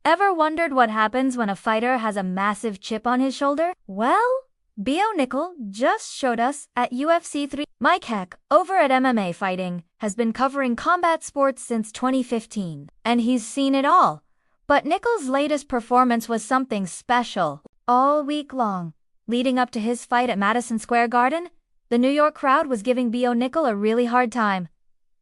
Ever wondered what happens when a fighter has a massive chip on his shoulder? Well, Nickal just showed us at UFC 3. Mike Heck, over at MMA Fighting, has been covering combat sports since 2015, and he's seen it all. But Nickal's latest performance was something special. All week long, leading up to his fight at Madison Square Garden, the New York crowd was giving Nickal a really hard time.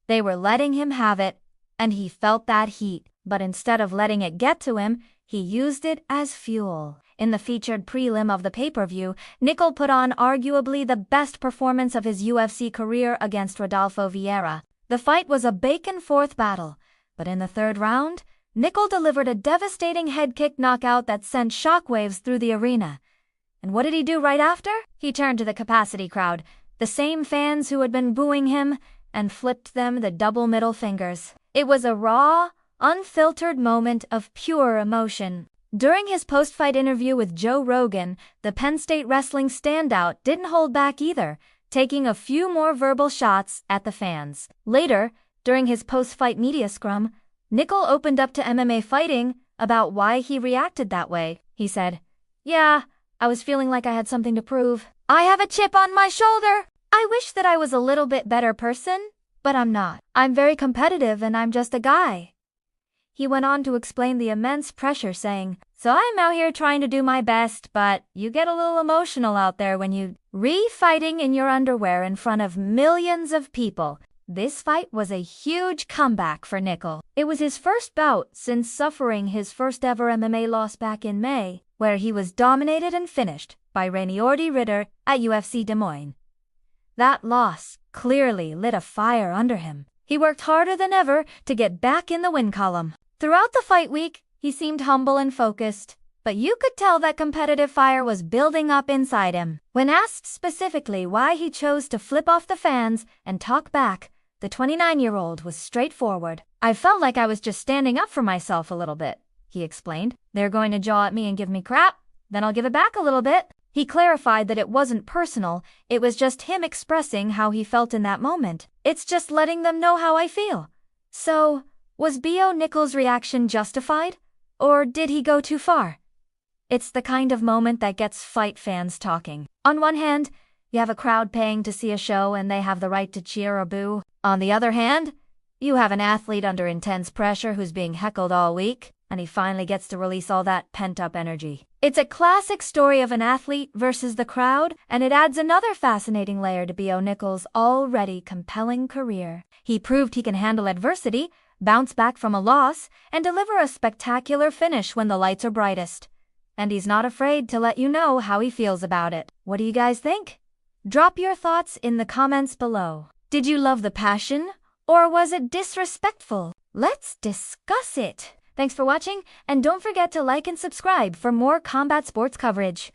They were letting him have it, and he felt that heat. But instead of letting it get to him, he used it as fuel. In the featured prelim of the pay-per-view, Nickal put on arguably the best performance of his UFC career against Rodolfo Vieira. The fight was a back-and-forth battle, but in the third round, Nickal delivered a devastating head kick knockout that sent shockwaves through the arena. And what did he do right after? He turned to the capacity crowd, the same fans who had been booing him, and flipped them the double middle fingers. It was a raw, unfiltered moment of pure emotion. During his post-fight interview with Joe Rogan, the Penn State wrestling standout didn't hold back either, taking a few more verbal shots at the fans. Later, during his post-fight media scrum, Nickal opened up to MMA Fighting about why he reacted that way. He said, "Yeah, I was feeling like I had something to prove. I have a chip on my shoulder. I wish that I was a little bit better person, but I'm not. I'm very competitive and I'm just a guy." He went on to explain the immense pressure, saying, "So I'm out here trying to do my best, but you get a little emotional out there when you fighting in your underwear in front of millions of people." This fight was a huge comeback for Nickal. It was his first bout since suffering his first ever MMA loss back in May, where he was dominated and finished by Rainiordi Ritter at UFC Des Moines. That loss clearly lit a fire under him. He worked harder than ever to get back in the win column. Throughout the fight week, he seemed humble and focused, but you could tell that competitive fire was building up inside him. When asked specifically why he chose to flip off the fans and talk back, the 29-year-old was straightforward. "I felt like I was just standing up for myself a little bit," he explained. "They're going to jaw at me and give me crap, then I'll give it back a little bit." He clarified that it wasn't personal, it was just him expressing how he felt in that moment. "It's just letting them know how I feel." So, was Nickal's reaction justified? Or did he go too far? It's the kind of moment that gets fight fans talking. On one hand, you have a crowd paying to see a show and they have the right to cheer or boo. On the other hand, you have an athlete under intense pressure who's being heckled all week, and he finally gets to release all that pent-up energy. It's a classic story of an athlete versus the crowd, and it adds another fascinating layer to Nickal's already compelling career. He proved he can handle adversity, bounce back from a loss, and deliver a spectacular finish when the lights are brightest. And he's not afraid to let you know how he feels about it. What do you guys think? Drop your thoughts in the comments below. Did you love the passion, or was it disrespectful? Let's discuss it. Thanks for watching, and don't forget to like and subscribe for more combat sports coverage.